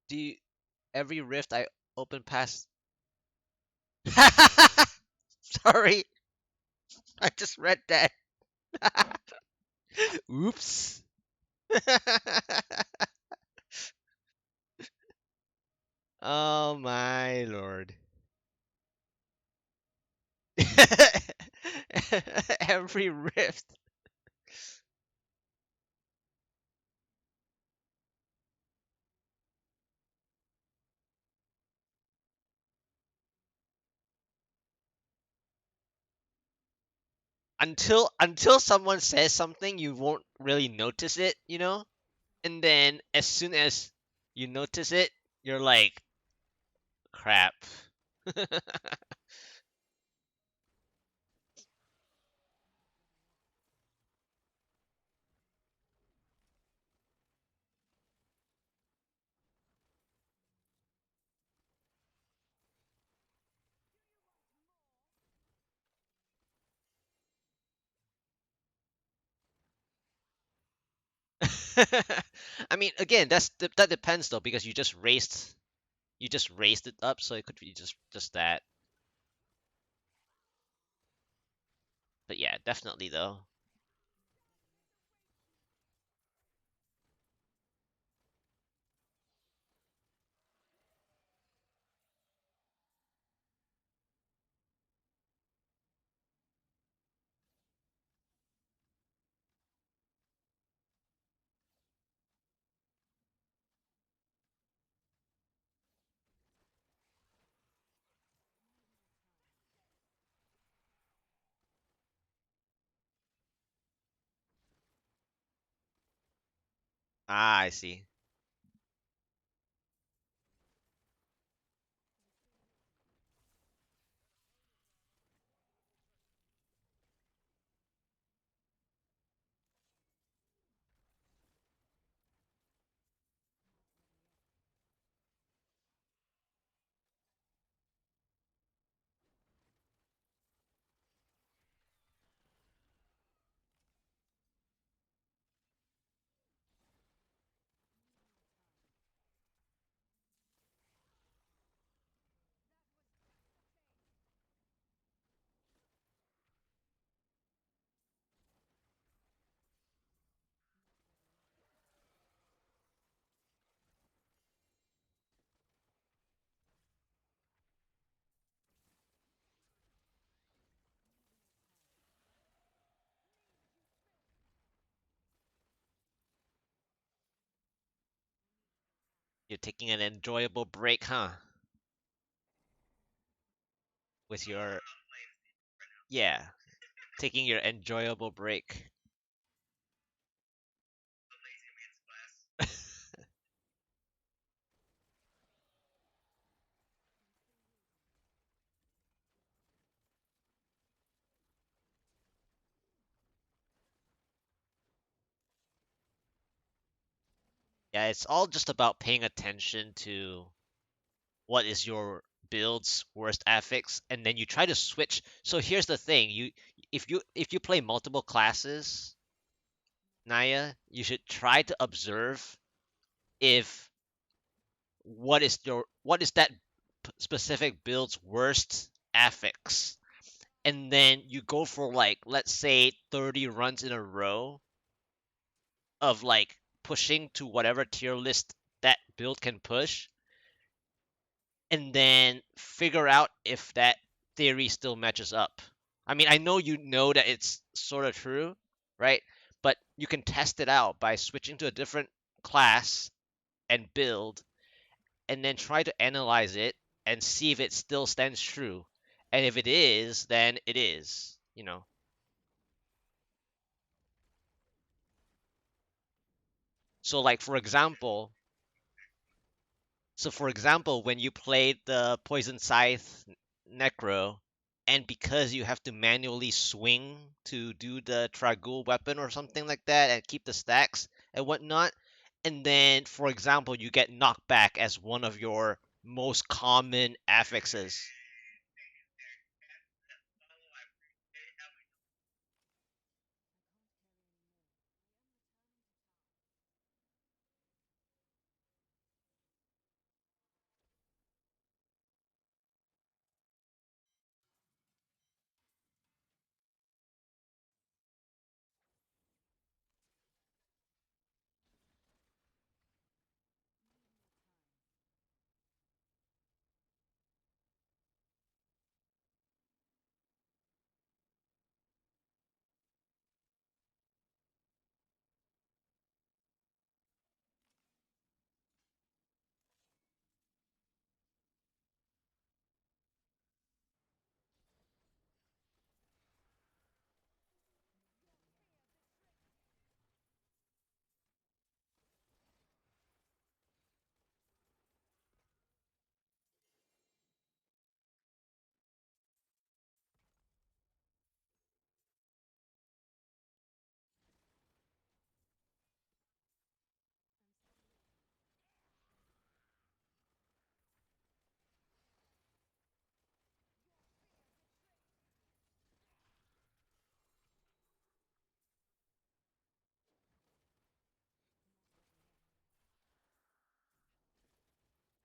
Do you, every rift I open past. Sorry, I just read that. Oops. Oh my lord. Every rift. Until someone says something, you won't really notice it, you know? And then as soon as you notice it, you're like, crap. I mean, again, that depends though, because you just raised it up, so it could be just that. But yeah, definitely though. Ah, I see. You're taking an enjoyable break, huh? With your Yeah, taking your enjoyable break. Yeah, it's all just about paying attention to what is your build's worst affix, and then you try to switch. So here's the thing: if you play multiple classes, Naya, you should try to observe if what is that specific build's worst affix, and then you go for like, let's say, 30 runs in a row of like pushing to whatever tier list that build can push, and then figure out if that theory still matches up. I mean, I know you know that it's sort of true, right? But you can test it out by switching to a different class and build, and then try to analyze it and see if it still stands true. And if it is, then it is, you know. So like for example, when you played the Poison Scythe Necro, and because you have to manually swing to do the Tragul weapon or something like that and keep the stacks and whatnot, and then, for example, you get knocked back as one of your most common affixes.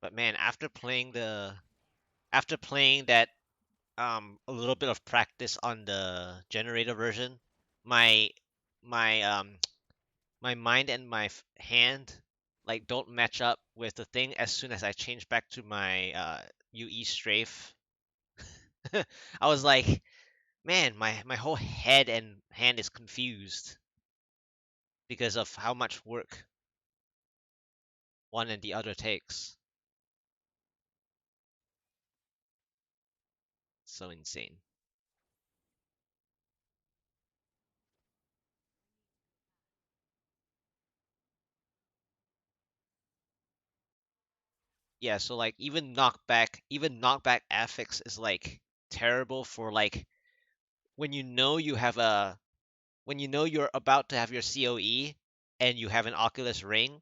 But man, after playing that a little bit of practice on the generator version, my my my mind and my hand like don't match up with the thing as soon as I change back to my UE strafe. I was like, man, my whole head and hand is confused because of how much work one and the other takes. So insane. Yeah, so like even knockback affix is like terrible for like when you know you have a when you know you're about to have your COE and you have an Oculus Ring,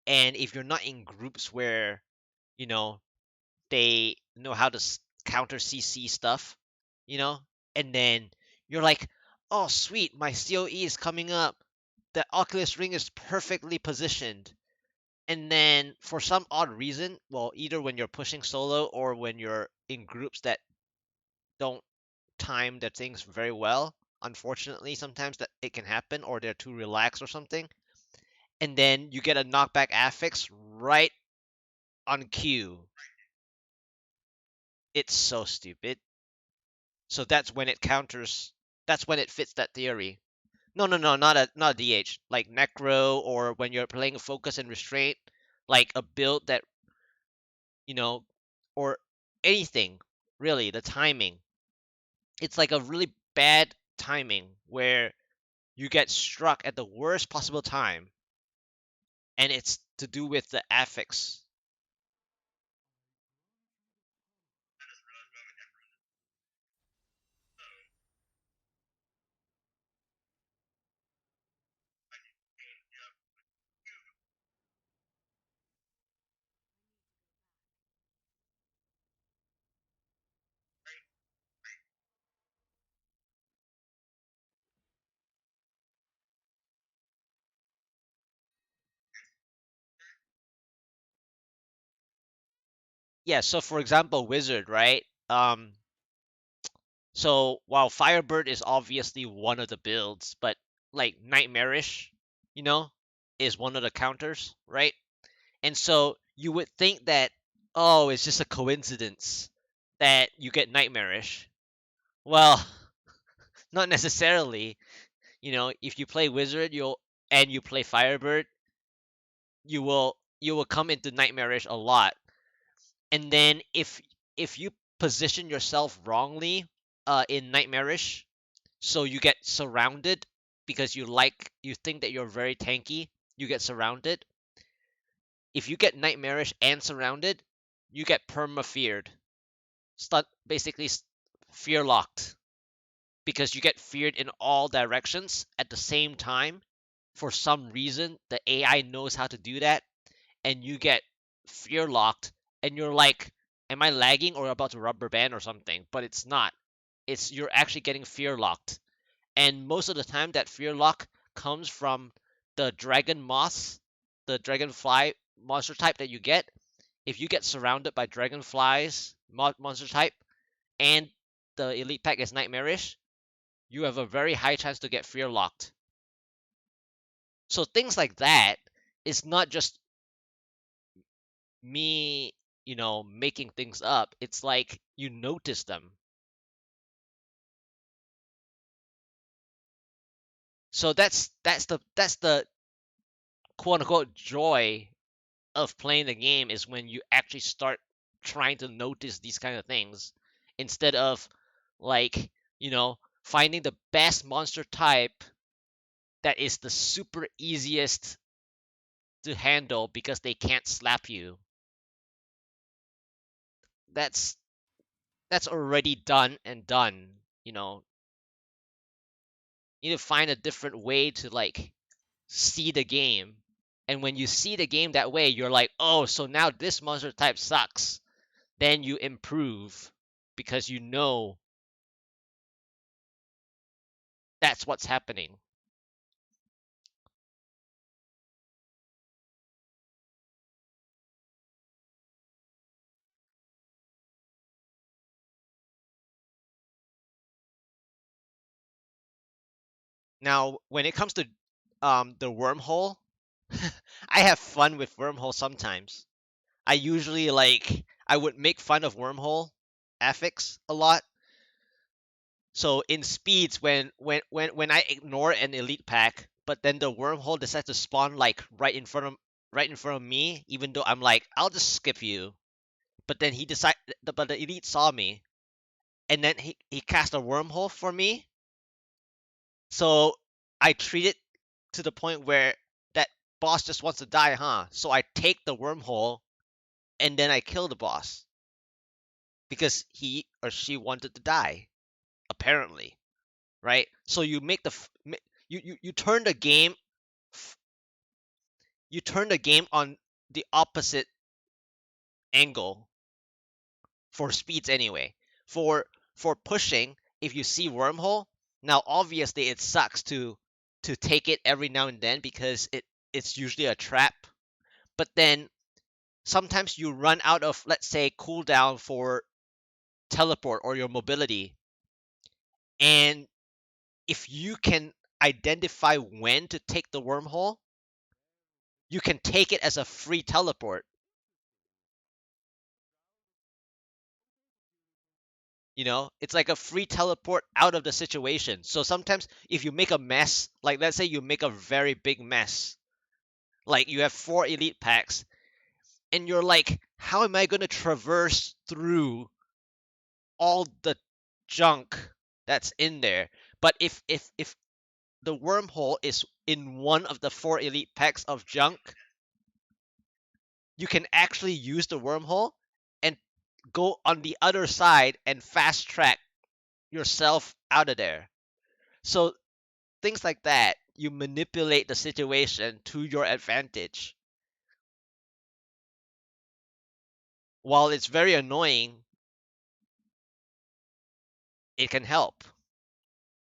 and if you're not in groups where you know they know how to counter CC stuff, you know, and then you're like, oh sweet, my COE is coming up. The Oculus Ring is perfectly positioned. And then for some odd reason, well, either when you're pushing solo or when you're in groups that don't time their things very well, unfortunately, sometimes that it can happen, or they're too relaxed or something. And then you get a knockback affix right on cue. It's so stupid. So that's when it counters. That's when it fits that theory. No, no, no, not a DH. Like Necro, or when you're playing Focus and Restraint, like a build that you know, or anything really. The timing. It's like a really bad timing where you get struck at the worst possible time, and it's to do with the affix. Yeah. So for example, Wizard, right? So while Firebird is obviously one of the builds, but like Nightmarish, you know, is one of the counters, right? And so you would think that, oh, it's just a coincidence that you get Nightmarish. Well, not necessarily. If you play Wizard, you play Firebird, you will come into Nightmarish a lot. And then if you position yourself wrongly in Nightmarish, so you get surrounded because you think that you're very tanky, you get surrounded. If you get Nightmarish and surrounded, you get perma feared. Basically fear locked, because you get feared in all directions at the same time. For some reason, the AI knows how to do that, and you get fear locked, and you're like, am I lagging or about to rubber band or something? But it's not. It's you're actually getting fear locked. And most of the time that fear lock comes from the dragon moth, the dragonfly monster type that you get. If you get surrounded by dragonflies monster type, and the elite pack is nightmarish, you have a very high chance to get fear locked. So things like that is not just me, making things up. It's like you notice them. So that's the quote unquote joy of playing the game, is when you actually start trying to notice these kind of things, instead of like, finding the best monster type that is the super easiest to handle because they can't slap you. That's that's already done and done. You need to find a different way to like see the game. And when you see the game that way, you're like, oh, so now this monster type sucks. Then you improve because you know that's what's happening. Now, when it comes to the wormhole, I have fun with wormhole sometimes. I usually I would make fun of wormhole affix a lot. So in speeds, when I ignore an elite pack, but then the wormhole decides to spawn like right in front of me, even though I'm like I'll just skip you. But then but the elite saw me, and then he cast a wormhole for me. So I treat it to the point where that boss just wants to die, huh? So I take the wormhole and then I kill the boss because he or she wanted to die, apparently, right? So you make you turn the game on the opposite angle for speeds anyway. For pushing, if you see wormhole, now obviously it sucks to take it every now and then because it's usually a trap. But then sometimes you run out of, let's say, cooldown for teleport or your mobility, and if you can identify when to take the wormhole, you can take it as a free teleport. It's like a free teleport out of the situation. So sometimes if you make a mess, like let's say you make a very big mess, like you have four elite packs, and you're like, how am I going to traverse through all the junk that's in there? But if the wormhole is in one of the four elite packs of junk, you can actually use the wormhole and go on the other side and fast track yourself out of there. So things like that, you manipulate the situation to your advantage. While it's very annoying, it can help.